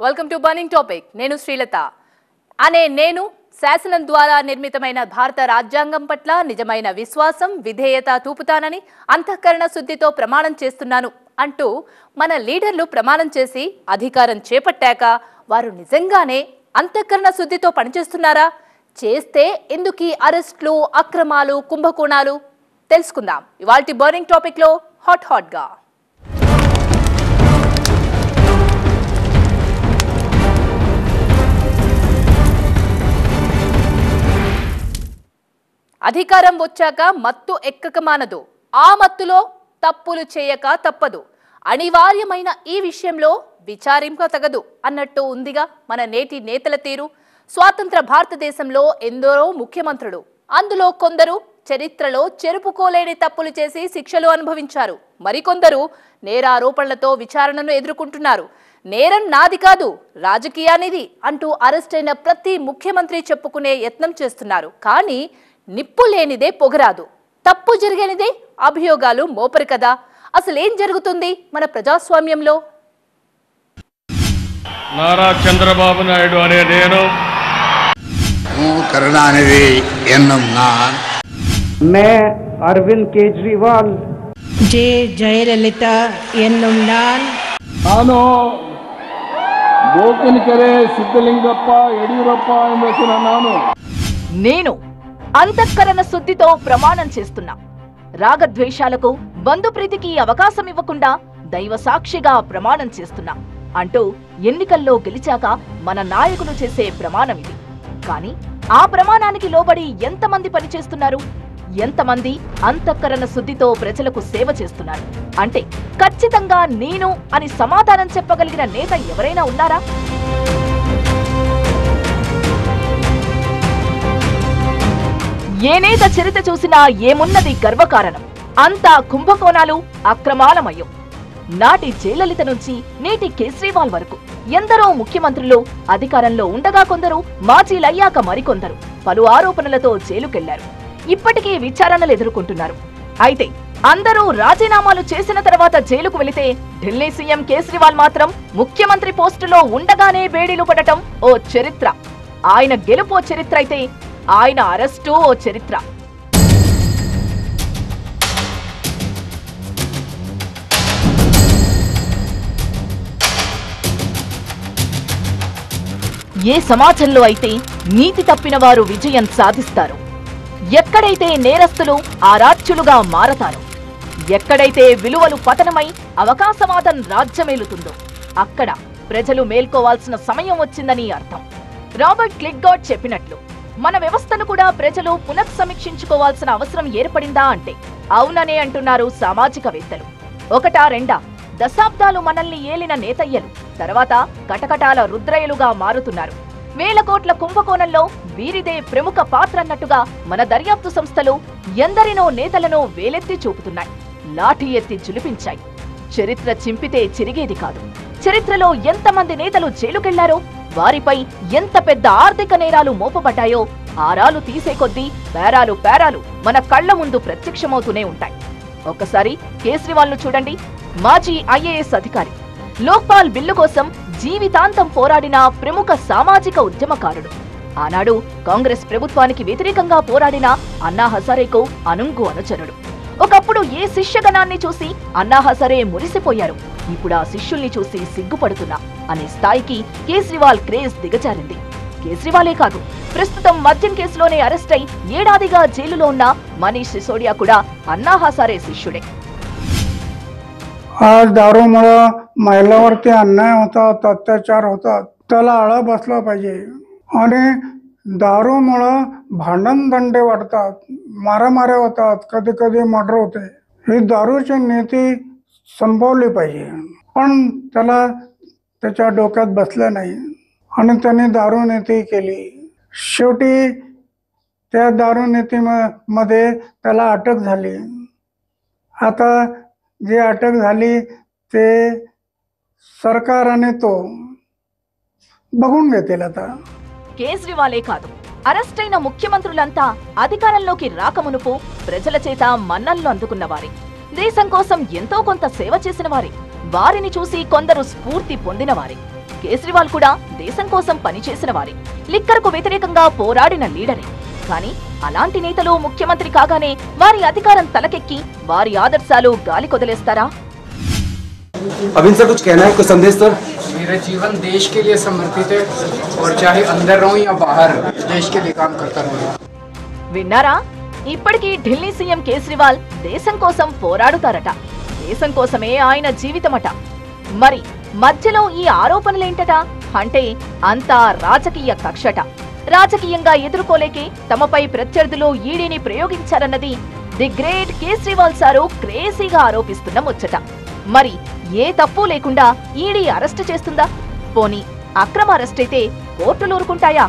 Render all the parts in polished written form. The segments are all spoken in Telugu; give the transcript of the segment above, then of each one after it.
Welcome to burning topic. నేను శ్రీలత. నేను శాసనం ద్వారా నిర్మితమైన భారత రాజ్యాంగం పట్ల నిజమైన విశ్వాసం, విధేయత చూపుతానని అంతఃకరణ శుద్ధితో ప్రమాణం చేస్తున్నాను అంటూ మన లీడర్లు ప్రమాణం చేసి అధికారం చేపట్టాక వారు నిజంగానే అంతఃకరణ శుద్ధితో పనిచేస్తున్నారా? చేస్తే ఎందుకు అరెస్టులు, అక్రమాలు, కుంభకోణాలు? తెలుసుకుందాం ఇవాల్టి బర్నింగ్ టాపిక్ లో హాట్ గా. అధికారం వచ్చాక మత్తు ఎక్కక మానదు. ఆ మత్తులో తప్పులు చేయక తప్పదు. అనివార్యమైన ఈ విషయంలో విచారింప తగదు అన్నట్టు ఉందిగా మన నేటి నేతల తీరు. స్వాతంత్ర భారతదేశంలో ఎందరో ముఖ్యమంత్రులు, అందులో కొందరు చరిత్రలో చెరుపుకోలేని తప్పులు చేసి శిక్షలు అనుభవించారు. మరికొందరు నేరారోపణలతో విచారణను ఎదుర్కొంటున్నారు. నేరం నాది కాదు, రాజకీయానిది అంటూ అరెస్ట్ అయిన ప్రతి ముఖ్యమంత్రి చెప్పుకునే యత్నం చేస్తున్నారు. కానీ నిప్పు లేనిదే పొగరాదు, తప్పు జరిగేనిదే అభియోగాలు మోపరు కదా. అసలేం జరుగుతుంది మన ప్రజాస్వామ్యంలో? నారా చంద్రబాబు నాయుడు అనే నేను, కరుణానిధి ఎన్నం मैं अरविंद केजरीवाल, जे जयललिता एन्नुम नान, ನಾನು ಬೋಕಿನಕೆರೆ ಸಿದ್ದಲಿಂಗಪ್ಪ ಯಡಿಯೂರಪ್ಪ ಎಂಬ ನಾನು నేను అంతఃకరణ శుద్ధితో ప్రమాణం చేస్తున్నా. రాగద్వేషాలకు, బంధుప్రీతికి అవకాశం ఇవ్వకుండా దైవ సాక్షిగా ప్రమాణం చేస్తున్నా అంటూ ఎన్నికల్లో గెలిచాక మన నాయకులు చేసే ప్రమాణం ఇది. కానీ ఆ ప్రమాణానికి లోబడి ఎంతమంది పనిచేస్తున్నారు? ఎంతమంది అంతఃకరణ శుద్ధితో ప్రజలకు సేవ చేస్తున్నారు? అంటే ఖచ్చితంగా నేను అని సమాధానం చెప్పగలిగిన నేత ఎవరైనా ఉన్నారా? ఏ నేత చరిత్ర చూసినా ఏమున్నది గర్వకారణం. అంతా కుంభకోణాలు, అక్రమాలమయం. నాటి జయలలిత నుంచి నేటి కేజ్రీవాల్ వరకు ఎందరో ముఖ్యమంత్రులు అధికారంలో ఉండగా కొందరు, మాజీలయ్యాక మరికొందరు పలు ఆరోపణలతో జైలుకెళ్లారు. ఇప్పటికీ విచారణలు ఎదుర్కొంటున్నారు. అయితే అందరూ రాజీనామాలు చేసిన తర్వాత జైలుకు వెళితే ఢిల్లీ సీఎం కేజ్రీవాల్ మాత్రం ముఖ్యమంత్రి పోస్టులో ఉండగానే బేడీలు పడటం ఓ చరిత్ర. ఆయన గెలుపో చరిత్ర అయితే ఆయన అరెస్టు ఓ చరిత్ర. ఏ సమాజంలో అయితే నీతి తప్పిన వారు విజయం సాధిస్తారు, ఎక్కడైతే నేరస్తులు ఆరాధ్యులుగా మారతారో, ఎక్కడైతే విలువలు పతనమై అవకాశవాదం రాజ్యమేలుతుందో అక్కడ ప్రజలు మేల్కోవాల్సిన సమయం వచ్చిందని అర్థం. రాబర్ట్ క్లిగ్గార్డ్ చెప్పినట్లు మన వ్యవస్థను కూడా ప్రజలు పునఃసమీక్షించుకోవాల్సిన అవసరం ఏర్పడిందా అంటే అవుననే అంటున్నారు సామాజికవేత్తలు. ఒకటా రెండా దశాబ్దాలు మనల్ని ఏలిన నేతయ్యలు తర్వాత కటకటాల రుద్రయ్యలుగా మారుతున్నారు. వేల కోట్ల కుంభకోణంలో వీరిదే ప్రముఖ పాత్ర అన్నట్టుగా మన దర్యాప్తు సంస్థలు ఎందరినో నేతలను వేలెత్తి చూపుతున్నాయి, లాఠీ ఎత్తి జులిపించాయి. చరిత్ర చింపితే చిరిగేది కాదు. చరిత్రలో ఎంతమంది నేతలు జైలుకెళ్లారో, వారిపై ఎంత పెద్ద ఆర్థిక నేరాలు మోపబడ్డాయో ఆరాలు తీసే కొద్దీ పేరాలు మన కళ్ల ముందు ప్రత్యక్షమవుతూనే ఉంటాయి. ఒక్కసారి కేజ్రీవాల్ ను చూడండి. మాజీ ఐఏఎస్ అధికారి, లోక్పాల్ బిల్లు కోసం జీవితాంతం పోరాడిన ప్రముఖ సామాజిక ఉద్యమకారుడు, ఆనాడు కాంగ్రెస్ ప్రభుత్వానికి వ్యతిరేకంగా పోరాడిన అన్నా హజారేకు అనుంగు అనుచరుడు. ఒకప్పుడు ఏ శిష్యగణాన్ని చూసి అన్నా హజారే మురిసిపోయారు, ఇప్పుడు ఆ శిష్యుల్ని చూసి సిగ్గుపడుతున్నా అనే స్థాయికి కేజ్రీవాల్ క్రేజ్ దిగజారింది. కేజ్రీవాలే కాదు, ప్రస్తుతం మద్యం కేసులోనే అరెస్ట్ అయి ఏడాదిగా జైలులో ఉన్న మనీష్ సిసోడియా కూడా అన్నా హజారే శిష్యుడే. आज दारूमुळे महिलांवरती अन्याय होतात, अत्याचार होतात, त्याला आळा बसला पाहिजे. आणि दारूमुळे भांडणदंडे वाढतात, मारामाऱ्या होतात, कधी कधी मर्डर होते. ही दारूची नीती संपवली पाहिजे. पण त्याला त्याच्या डोक्यात बसलं नाही आणि त्यांनी दारू नीती केली. शेवटी त्या दारू नीतीमध्ये त्याला अटक झाली. आता जे अटक झाली ते सरकार आणि तो बघून घेतील. आता కేజ్రీవాలే కాదు, అరెస్ట్ అయిన ముఖ్యమంత్రులంతా అధికారంలోకి రాకమునుపు ప్రజల చేత మన్ననలు అందుకున్నవారే, దేశం కోసం ఎంతో కొంత సేవ చేసిన వారే, వారిని చూసి కొందరు స్ఫూర్తి పొందినవారే. కేజ్రీవాల్ కూడా దేశం కోసం పనిచేసిన వారే, లిక్కర్కు వ్యతిరేకంగా పోరాడిన లీడరే. కానీ అలాంటి నేతలు ముఖ్యమంత్రి కాగానే వారి అధికారం తలకెక్కి వారి ఆదర్శాలు గాలి కొదిలేస్తారా? अभी सर कुछ कहना है, कुछ संदेश सर? मेरा जीवन देश के लिए समर्पित है और चाहे अंदर रहूं या बाहर देश के लिए काम करता रहूं। విన్నారా? ఇప్పటికీ ఢిల్లీ సీఎం కేజ్రీవాల్ దేశం కోసం పోరాడుతారట. దేశం కోసమే ఆయన జీవితమట. మరి మధ్యలో ఈ ఆరోపణలేంటట? అంటే అంతా రాజకీయ కక్షట. రాజకీయంగా ఎదుర్కోలేకే తమపై ప్రత్యర్థులు ఈడీని ప్రయోగించారన్నది ది గ్రేట్ కేజ్రీవాల్ సారు క్రేజీగా ఆరోపిస్తున్న ముచ్చట. మరి ఏ తప్పు లేకుండా ఈడీ అరెస్టు చేస్తుందా? పోనీ అక్రమ అరెస్టైతే కోర్టులు ఊరుకుంటాయా?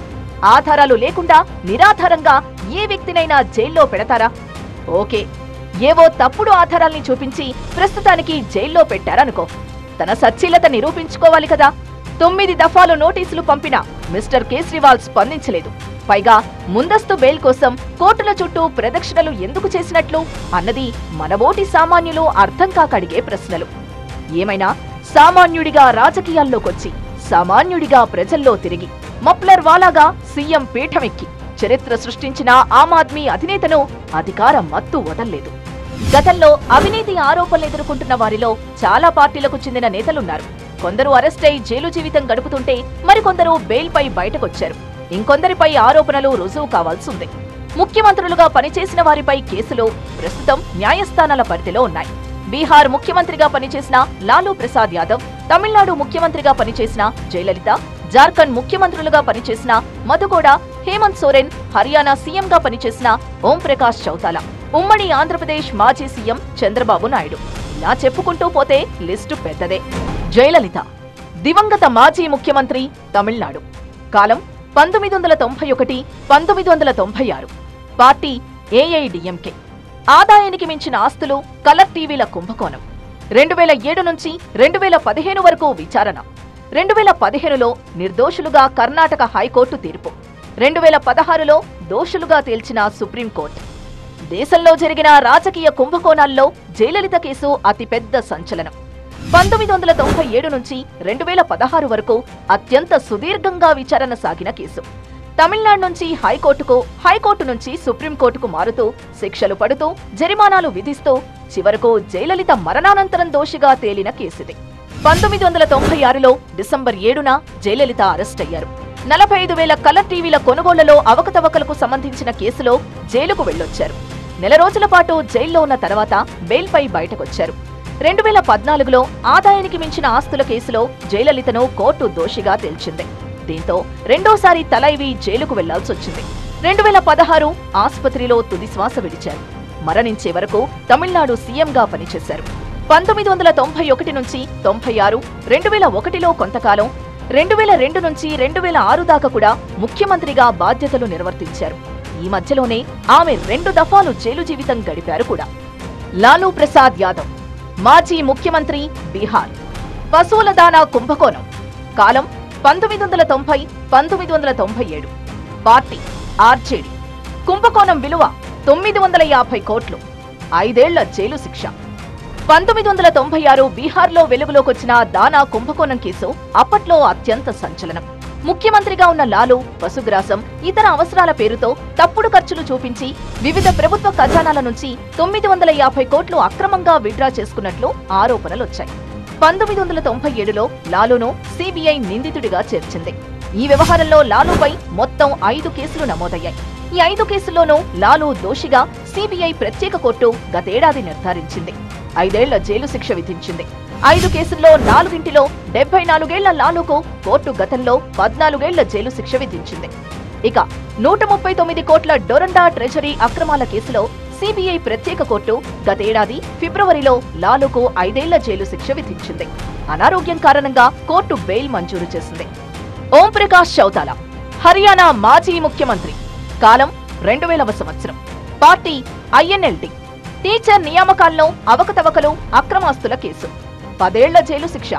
ఆధారాలు లేకుండా నిరాధారంగా ఏ వ్యక్తినైనా జైల్లో పెడతారా? ఓకే, ఏవో తప్పుడు ఆధారాల్ని చూపించి ప్రస్తుతానికి జైల్లో పెట్టారనుకో. తన సచ్చీలత నిరూపించుకోవాలి కదా. 9 దఫాలు నోటీసులు పంపినా మిస్టర్ కేజ్రీవాల్ స్పందించలేదు. పైగా ముందస్తు బెయిల్ కోసం కోర్టుల చుట్టూ ప్రదక్షిణలు ఎందుకు చేసినట్లు అన్నది మన ఓటి సామాన్యులు అర్థం కాక అడిగే ప్రశ్నలు. ఏమైనా సామాన్యుడిగా రాజకీయాల్లోకొచ్చి సామాన్యుడిగా ప్రజల్లో తిరిగి మప్లర్ వాలాగా సీఎం పీఠమెక్కి చరిత్ర సృష్టించిన ఆమ్ ఆద్మీ అధినేతను అధికార మత్తు వదల్లేదు. గతంలో అవినీతి ఆరోపణలు ఎదుర్కొంటున్న వారిలో చాలా పార్టీలకు చెందిన నేతలున్నారు. కొందరు అరెస్టై జైలు జీవితం గడుపుతుంటే మరికొందరు బెయిల్పై బయటకొచ్చారు. ఇంకొందరిపై ఆరోపణలు రుజువు కావాల్సిందే. ముఖ్యమంత్రులుగా పనిచేసిన వారిపై కేసులు ప్రస్తుతం న్యాయస్థానాల పరిధిలో ఉన్నాయి. బీహార్ ముఖ్యమంత్రిగా పనిచేసిన లాలూ ప్రసాద్ యాదవ్, తమిళనాడు ముఖ్యమంత్రిగా పనిచేసిన జయలలిత, జార్ఖండ్ ముఖ్యమంత్రులుగా పనిచేసిన మధుగౌడ, హేమంత్ సోరెన్, హర్యానా సీఎంగా పనిచేసిన ఓంప్రకాష్ చౌతాలా, ఉమ్మడి ఆంధ్రప్రదేశ్ మాజీ సీఎం చంద్రబాబు నాయుడు, ఇలా చెప్పుకుంటూ పోతే లిస్టు పెద్దదే. జయలలిత దివంగత మాజీ ముఖ్యమంత్రి, తమిళనాడు. కాలం 1991-1996. Party AIADMK. ఆదాయానికి మించిన ఆస్తులు, కలర్ టీవీల కుంభకోణం. 2007 నుంచి 2015 వరకు విచారణ. 2015లో నిర్దోషులుగా కర్ణాటక హైకోర్టు తీర్పు. 2016లో దోషులుగా తేల్చిన సుప్రీంకోర్టు. దేశంలో జరిగిన రాజకీయ కుంభకోణాల్లో జయలలిత కేసు అతిపెద్ద సంచలనం. 1997 నుంచి 2016 వరకు అత్యంత సుదీర్ఘంగా విచారణ సాగిన కేసు. తమిళనాడు నుంచి హైకోర్టుకు, హైకోర్టు నుంచి సుప్రీంకోర్టుకు మారుతూ శిక్షలు పడుతూ జరిమానాలు విధిస్తూ చివరకు జయలలిత మరణానంతరం దోషిగా తేలిన కేసిది. 1996లో డిసెంబర్ 7న జయలలిత అరెస్ట్ అయ్యారు. 45,000 కలర్ టీవీల కొనుగోళ్లలో అవకతవకలకు సంబంధించిన కేసులో జైలుకు వెళ్లొచ్చారు. నెల రోజుల పాటు జైల్లో ఉన్న తర్వాత బెయిల్పై బయటకొచ్చారు. 2014లో ఆదాయానికి మించిన ఆస్తుల కేసులో జయలలితను కోర్టు దోషిగా తేల్చింది. దీంతో రెండోసారి తలైవి జైలుకు వెళ్లాల్సొచ్చింది. 2016 ఆసుపత్రిలో తుదిశ్వాస విడిచారు. మరణించే వరకు తమిళనాడు సీఎంగా పనిచేశారు. 1991 నుంచి 96, 2001లో కొంతకాలం, 2002 నుంచి 2006 దాకా కూడా ముఖ్యమంత్రిగా బాధ్యతలు నిర్వర్తించారు. ఈ మధ్యలోనే ఆమె 2 దఫాలు జైలు జీవితం గడిపారు కూడా. లాలూ ప్రసాద్ యాదవ్ మాజీ ముఖ్యమంత్రి, బీహార్. పశువుల దానా కుంభకోణం. కాలం 1990-1997. Party RJD. కుంభకోణం విలువ 950 కోట్లు. 5 ఏళ్ల జైలు శిక్ష. 1996 బీహార్లో వెలుగులోకొచ్చిన దానా కుంభకోణం కేసు అప్పట్లో అత్యంత సంచలనం. ముఖ్యమంత్రిగా ఉన్న లాలూ పశుగ్రాసం, ఇతర అవసరాల పేరుతో తప్పుడు ఖర్చులు చూపించి వివిధ ప్రభుత్వ ఖజానాల నుంచి 950 కోట్లు అక్రమంగా విత్డ్రా చేసుకున్నట్లు ఆరోపణలొచ్చాయి. 1997లో లాలూను సిబిఐ నిందితుడిగా చేర్చింది. ఈ వ్యవహారంలో లాలూపై మొత్తం 5 కేసులు నమోదయ్యాయి. ఈ 5 కేసుల్లోనూ లాలూ దోషిగా సిబిఐ ప్రత్యేక కోర్టు గతేడాది నిర్ధారించింది. 5 ఏళ్ల జైలు శిక్ష విధించింది. 5 కేసుల్లో 4 74 ఏళ్ల లాలూకు కోర్టు గతంలో 14 ఏళ్ల జైలు శిక్ష విధించింది. ఇక 139 కోట్ల డొరండా ట్రెజరీ అక్రమాల కేసులో సిబిఐ ప్రత్యేక కోర్టు గతేడాది ఫిబ్రవరిలో లాలూకు 5 ఏళ్ల జైలు శిక్ష విధించింది. అనారోగ్యం కారణంగా కోర్టు బెయిల్ మంజూరు చేసింది. ఓంప్రకాష్ చౌతాలా హర్యానా మాజీ ముఖ్యమంత్రి. కాలం 2000వ సంవత్సరం. పార్టీ ఐఎన్ఎల్టీ. టీచర్ నియామకాల్లో అవకతవకలు, అక్రమాస్తుల కేసు. 10 ఏళ్ల జైలు శిక్ష.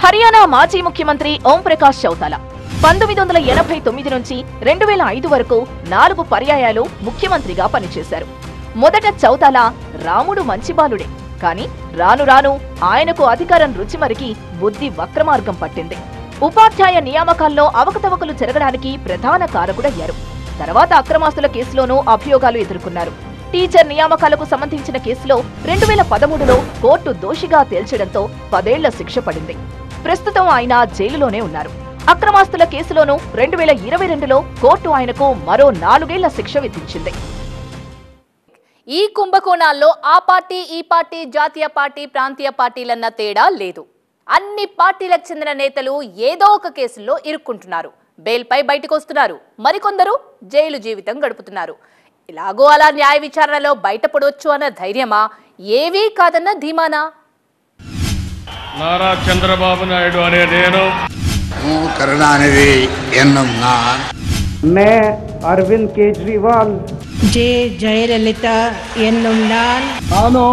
హర్యానా మాజీ ముఖ్యమంత్రి ఓంప్రకాష్ చౌతాలా 1989 నుంచి 2005 వరకు 4 పర్యాయాలు ముఖ్యమంత్రిగా పనిచేశారు. మొదట చౌతాలా రాముడు మంచిబాలుడే, కానీ రాను రాను ఆయనకు అధికారం రుచి మరిగి బుద్ధి వక్రమార్గం పట్టింది. ఉపాధ్యాయ నియామకాల్లో అవకతవకలు జరగడానికి ప్రధాన కారకుడయ్యారు. తర్వాత అక్రమాస్తుల కేసులోనూ అభియోగాలు ఎదుర్కొన్నారు. టీచర్ నియామకాలకు సంబంధించిన కేసులో 2013లో కోర్టు దోషిగా తేల్చడంతో 10 ఏళ్ల శిక్ష పడింది. ప్రస్తుతం ఆయన జైలులోనే ఉన్నారు. అక్రమాస్తుల కేసులోనూ 2022లో కోర్టు ఆయనకు మరో 4 ఏళ్ల శిక్ష విధించింది. ఈ కుంభకోణాల్లో ఆ పార్టీ, ఈ పార్టీ, జాతీయ పార్టీ, ప్రాంతీయ పార్టీలన్న తేడా లేదు. అన్ని పార్టీలకు చెందిన నేతలు ఏదో ఒక కేసుల్లో ఇరుక్కుంటున్నారు. బెయిల్పై బయటకు వస్తున్నారు. మరికొందరు జైలు జీవితం గడుపుతున్నారు. ఇలాగో అలా న్యాయ విచారణలో బయటపడవచ్చు అన్న ధైర్యమా, ఏవీ కాదన్న ధీమానా? నారా చంద్రబాబు నాయుడు అనే నేను, కరుణానిధి ఎన్నం मैं अरविंद केजरीवाल जे जयललिता एन्नुंडाल ನಾನು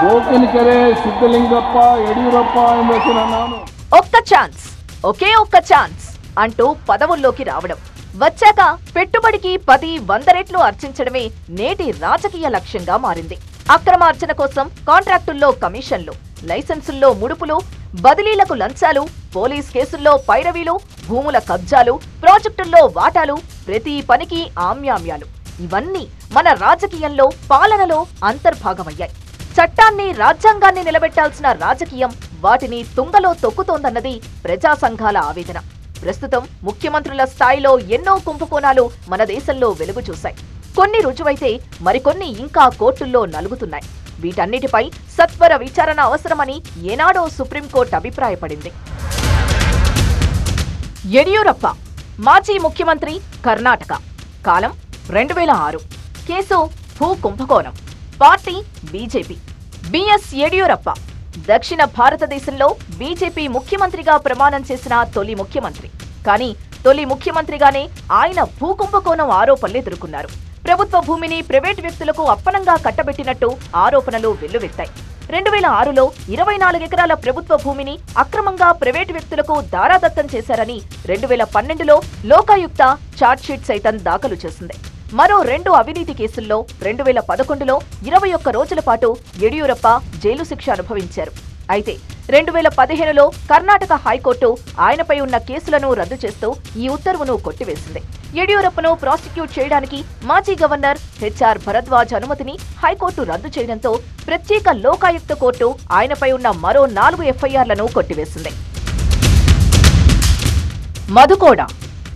ಬೋಕಿನಕೆರೆ ಸಿದ್ದಲಿಂಗಪ್ಪ ಯಡಿಯೂರಪ್ಪ ಎಂಬ ನಾನು. ఒక్క ఛాన్స్, ఒకే ఒక్క ఛాన్స్ అంటూ పదవుల్లోకి రావడం, వచ్చాక పెట్టుబడికి 10-100 రెట్లు అర్చించడమే నేటి రాజకీయ లక్ష్యంగా మారింది. అక్రమార్జన కోసం కాంట్రాక్టుల్లో కమిషన్లు, లైసెన్సుల్లో ముడుపులు, బదిలీలకు లంచాలు, పోలీస్ కేసుల్లో పైరవీలు, భూముల కబ్జాలు, ప్రాజెక్టుల్లో వాటాలు, ప్రతి పనికి ఆమ్యామ్యాలు, ఇవన్నీ మన రాజకీయంలో, పాలనలో అంతర్భాగమయ్యాయి. చట్టాన్ని, రాజ్యాంగాన్ని నిలబెట్టాల్సిన రాజకీయం వాటిని తుంగలో తొక్కుతోందన్నది ప్రజా సంఘాల ఆవేదన. ప్రస్తుతం ముఖ్యమంత్రుల స్థాయిలో ఎన్నో కుంభకోణాలు మన దేశంలో వెలుగు చూశాయి. కొన్ని రుజువైతే మరికొన్ని ఇంకా కోర్టుల్లో నలుగుతున్నాయి. వీటన్నిటిపై సత్వర విచారణ అవసరమని ఏనాడో సుప్రీంకోర్టు అభిప్రాయపడింది. యడియూరప్ప మాజీ ముఖ్యమంత్రి, కర్ణాటక, కాలం 2006, కేసు భూ కుంభకోణం, పార్టీ బీజేపీ. బిఎస్ యడియూరప్ప దక్షిణ భారతదేశంలో బీజేపీ ముఖ్యమంత్రిగా ప్రమాణం చేసిన తొలి ముఖ్యమంత్రి. కానీ తొలి ముఖ్యమంత్రిగానే ఆయన భూ కుంభకోణం ఆరోపణలు ఎదుర్కొన్నారు. ప్రభుత్వ భూమిని ప్రైవేట్ వ్యక్తులకు అప్పనంగా కట్టబెట్టినట్టు ఆరోపణలు వెల్లువెత్తాయి. 2006లో 24 ఎకరాల ప్రభుత్వ భూమిని అక్రమంగా ప్రైవేట్ వ్యక్తులకు దారాదత్తం చేశారని 2012లో లోకాయుక్త ఛార్జ్షీట్ సైతం దాఖలు చేసింది. మరో 2 అవినీతి కేసుల్లో 2011లో 21 రోజుల పాటు యడియూరప్ప జైలు శిక్ష అనుభవించారు. అయితే 2015లో కర్ణాటక హైకోర్టు ఆయనపై ఉన్న కేసులను రద్దు చేస్తూ ఈ ఉత్తర్వును కొట్టివేసింది. యడియూరప్పను ప్రాసిక్యూట్ చేయడానికి మాజీ గవర్నర్ హెచ్ఆర్ భరద్వాజ్ అనుమతిని హైకోర్టు రద్దు చేయడంతో ప్రత్యేక లోకాయుక్త కోర్టు ఆయనపై ఉన్న మరో 4 ఎఫ్ఐఆర్లను కొట్టివేసింది. మధుకోడ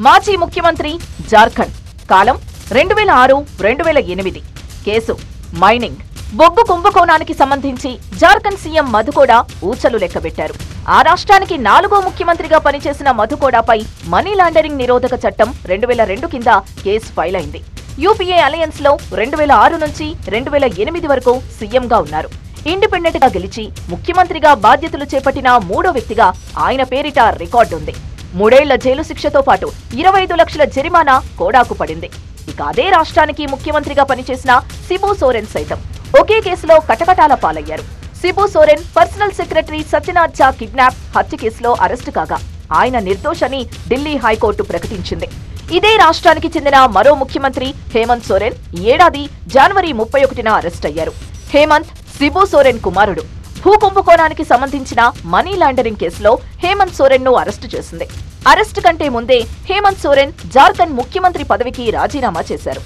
మాజీ ముఖ్యమంత్రి, జార్ఖండ్, కాలం 2006-2008, కేసు మైనింగ్, బొగ్గు కుంభకోణానికి సంబంధించి జార్ఖండ్ సీఎం మధుకోడ ఊచలు లెక్కబెట్టారు. ఆ రాష్ట్రానికి 4వ ముఖ్యమంత్రిగా పనిచేసిన మధుకోడపై మనీ లాండరింగ్ నిరోధక చట్టం 2002 కింద కేసు ఫైల్ అయింది. యూపీఏ అలయన్స్ లో 2006 నుంచి 2008 వరకు సీఎంగా ఉన్నారు. ఇండిపెండెంట్ గా గెలిచి ముఖ్యమంత్రిగా బాధ్యతలు చేపట్టిన 3వ వ్యక్తిగా ఆయన పేరిట రికార్డుంది. 3 ఏళ్ల జైలు శిక్షతో పాటు 25 లక్షల జరిమానా కోడాకు పడింది. ఇక అదే రాష్ట్రానికి ముఖ్యమంత్రిగా పనిచేసిన సిబు సోరెన్ సైతం ఒకే కేసులో కటకటాల పాలయ్యారు. Shibu Soren personal secretary Satyanath Jha kidnap, హత్య కేసులో అరెస్టు కాగా ఆయన నిర్దోషని ఢిల్లీ హైకోర్టు ప్రకటించింది. ఇదే రాష్ట్రానికి చెందిన మరో ముఖ్యమంత్రి హేమంత్ సోరెన్ ఈ ఏడాది జనవరి 31న అరెస్ట్ అయ్యారు. హేమంత్ సిబు సోరెన్ కుమారుడు. భూ కుంభకోణానికి సంబంధించిన మనీ లాండరింగ్ కేసులో హేమంత్ సోరెన్ ను అరెస్టు చేసింది. అరెస్టు కంటే ముందే హేమంత్ సోరెన్ జార్ఖండ్ ముఖ్యమంత్రి పదవికి రాజీనామా చేశారు.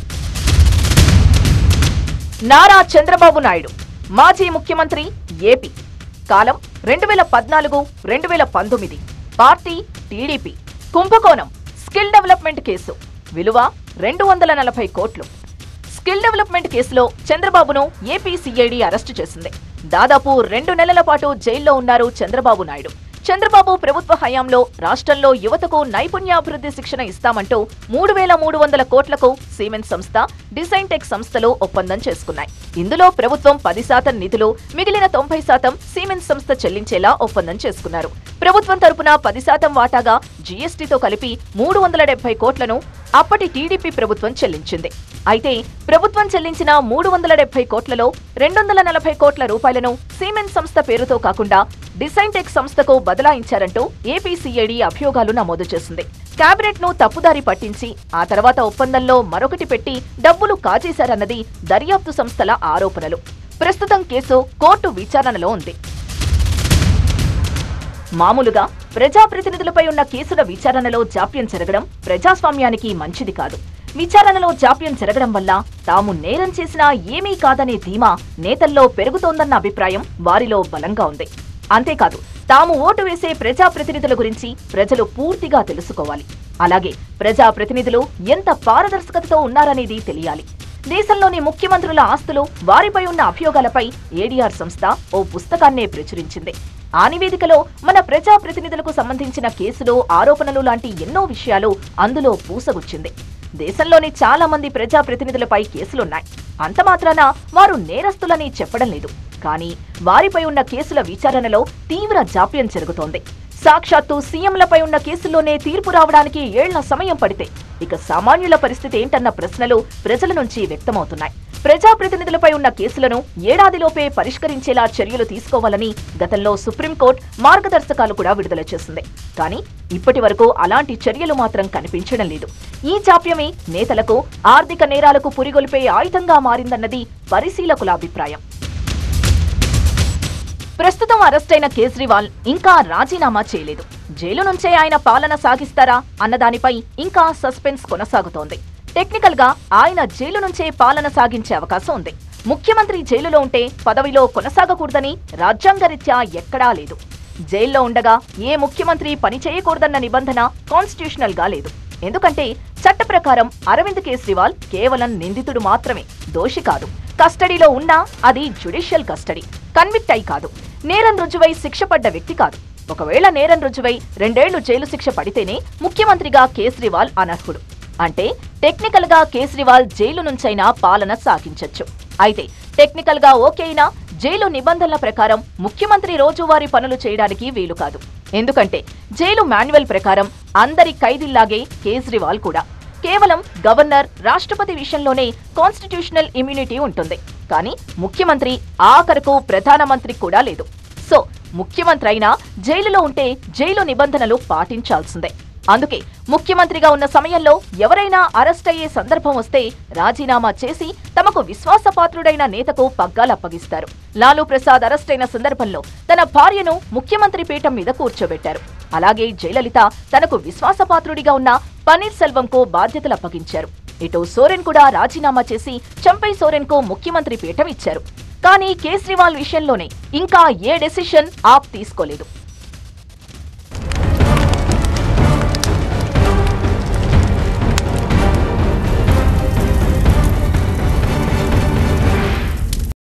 నారా చంద్రబాబు నాయుడు మాజీ ముఖ్యమంత్రి, ఏపీ, కాలం 2014-2019, పార్టీ టీడీపీ. కుంభకోణం, స్కిల్ డెవలప్మెంట్ కేసు, విలువ 240 కోట్లు. స్కిల్ డెవలప్మెంట్ కేసులో చంద్రబాబును ఏపీ సిఐడి అరెస్టు చేసింది. దాదాపు 2 నెలల పాటు జైల్లో ఉన్నారు చంద్రబాబు నాయుడు. చంద్రబాబు ప్రభుత్వ హయాంలో రాష్ట్రంలో యువతకు నైపుణ్యాభివృద్ధి శిక్షణ ఇస్తామంటూ 3300 కోట్లకు సిమెన్స్ సంస్థ, డిజైన్ టెక్ సంస్థలు ఒప్పందం చేసుకున్నాయి. ఇందులో ప్రభుత్వం 10% నిధులు, మిగిలిన 90% సిమెన్స్ సంస్థ చెల్లించేలా ఒప్పందం చేసుకున్నారు. ప్రభుత్వం తరపున 10% వాటాగా జీఎస్టీతో కలిపి 370 కోట్లను అప్పటి టీడీపీ ప్రభుత్వం చెల్లించింది. అయితే ప్రభుత్వం చెల్లించిన 370 కోట్లలో 240 కోట్ల రూపాయలను సిమెన్స్ సంస్థ పేరుతో కాకుండా డిజైన్ టెక్ సంస్థకు బదలాయించారంటూ ఏపీ సిఐడి అభియోగాలు నమోదు చేసింది. కేబినెట్ ను తప్పుదారి పట్టించి ఆ తర్వాత ఒప్పందంలో మరొకటి పెట్టి డబ్బులు కాజేశారన్నది దర్యాప్తు సంస్థల ఆరోపణలు. ప్రస్తుతం కేసు కోర్టు విచారణలో ఉంది. మామూలుగా ప్రజాప్రతినిధులపై ఉన్న కేసుల విచారణలో జాప్యం జరగడం ప్రజాస్వామ్యానికి మంచిది కాదు. విచారణలో జాప్యం జరగడం వల్ల తాము నేరం చేసినా ఏమీ కాదనే ధీమా నేతల్లో పెరుగుతోందన్న అభిప్రాయం వారిలో బలంగా ఉంది. అంతేకాదు, తాము ఓటు వేసే ప్రజాప్రతినిధుల గురించి ప్రజలు పూర్తిగా తెలుసుకోవాలి. అలాగే ప్రజాప్రతినిధులు ఎంత పారదర్శకతతో ఉన్నారనేది తెలియాలి. దేశంలోని ముఖ్యమంత్రుల ఆస్తులు, వారిపై ఉన్న అభియోగాలపై ఏడీఆర్ సంస్థ ఓ పుస్తకాన్నే ప్రచురించింది. ఆ నివేదికలో మన ప్రజాప్రతినిధులకు సంబంధించిన కేసులు, ఆరోపణలు లాంటి ఎన్నో విషయాలు అందులో పూసగుచ్చింది. దేశంలోని చాలా మంది ప్రజాప్రతినిధులపై కేసులున్నాయి. అంత మాత్రాన వారు నేరస్తులని చెప్పడం లేదు. కానీ వారిపై ఉన్న కేసుల విచారణలో తీవ్ర జాప్యం జరుగుతోంది. సాక్షాత్తు సీఎంలపై ఉన్న కేసుల్లోనే తీర్పు రావడానికి ఏళ్ల సమయం పడితే ఇక సామాన్యుల పరిస్థితి ఏంటన్న ప్రశ్నలు ప్రజల నుంచి వ్యక్తమవుతున్నాయి. ప్రజాప్రతినిధులపై ఉన్న కేసులను ఏడాదిలోపే పరిష్కరించేలా చర్యలు తీసుకోవాలని గతంలో సుప్రీంకోర్టు మార్గదర్శకాలు కూడా విడుదల చేసింది. కానీ ఇప్పటి వరకు అలాంటి చర్యలు మాత్రం కనిపించడం లేదు. ఈ జాప్యమే నేతలకు ఆర్థిక నేరాలకు పురిగొల్పే ఆయుధంగా మారిందన్నది పరిశీలకుల అభిప్రాయం. ప్రస్తుతం అరెస్టైన కేజ్రీవాల్ ఇంకా రాజీనామా చేయలేదు. జైలు నుంచే ఆయన పాలన సాగిస్తారా అన్నదానిపై ఇంకా సస్పెన్స్ కొనసాగుతోంది. టెక్నికల్ గా ఆయన జైలు నుంచే పాలన సాగించే అవకాశం ఉంది. ముఖ్యమంత్రి జైలులో ఉంటే పదవిలో కొనసాగకూడదని రాజ్యాంగరీత్యా ఎక్కడా లేదు. జైల్లో ఉండగా ఏ ముఖ్యమంత్రి పని చేయకూడదన్న నిబంధన కాన్స్టిట్యూషనల్ గా లేదు. ఎందుకంటే చట్ట ప్రకారం అరవింద్ కేజ్రీవాల్ కేవలం నిందితుడు మాత్రమే, దోషి కాదు. కస్టడీలో ఉన్నా అది జ్యుడిషియల్ కస్టడీ, కన్విక్ట్ అయి కాదు. నేరం రుజువై శిక్ష పడ్డ వ్యక్తి కాదు. ఒకవేళ నేరం రుజువై 2 ఏళ్లు జైలు శిక్ష పడితేనే ముఖ్యమంత్రిగా కేజ్రీవాల్ అనర్హుడు. అంటే టెక్నికల్ గా కేజ్రీవాల్ జైలు నుంచైనా పాలన సాగించొచ్చు. అయితే టెక్నికల్ గా ఓకే అయినా జైలు నిబంధనల ప్రకారం ముఖ్యమంత్రి రోజువారీ పనులు చేయడానికి వీలు కాదు. ఎందుకంటే జైలు మాన్యువల్ ప్రకారం అందరి ఖైదీల్లాగే కేజ్రీవాల్ కూడా కేవలం గవర్నర్, రాష్ట్రపతి విషయంలోనే కాన్స్టిట్యూషనల్ ఇమ్యూనిటీ ఉంటుంది. కానీ ముఖ్యమంత్రి, ఆఖరకు ప్రధానమంత్రి కూడా లేదు. సో ముఖ్యమంత్రి అయినా జైలులో ఉంటే జైలు నిబంధనలు పాటించాల్సిందే. అందుకే ముఖ్యమంత్రిగా ఉన్న సమయంలో ఎవరైనా అరెస్ట్ అయ్యే సందర్భం వస్తే రాజీనామా చేసి తమకు విశ్వాసపాత్రుడైన నేతకు పగ్గాలప్పగిస్తారు. లాలూ ప్రసాద్ అరెస్ట్ అయిన సందర్భంలో తన భార్యను ముఖ్యమంత్రి పీఠం మీద కూర్చోబెట్టారు. అలాగే జయలలిత తనకు విశ్వాసపాత్రుడిగా ఉన్న పన్నీర్ సెల్వంకు బాధ్యతలు అప్పగించారు. ఇటు సోరెన్ కూడా రాజీనామా చేసి చంపై సోరెన్కు ముఖ్యమంత్రి పీఠం ఇచ్చారు. కానీ కేజ్రీవాల్ విషయంలోనే ఇంకా ఏ డెసిషన్ ఆప్ తీసుకోలేదు.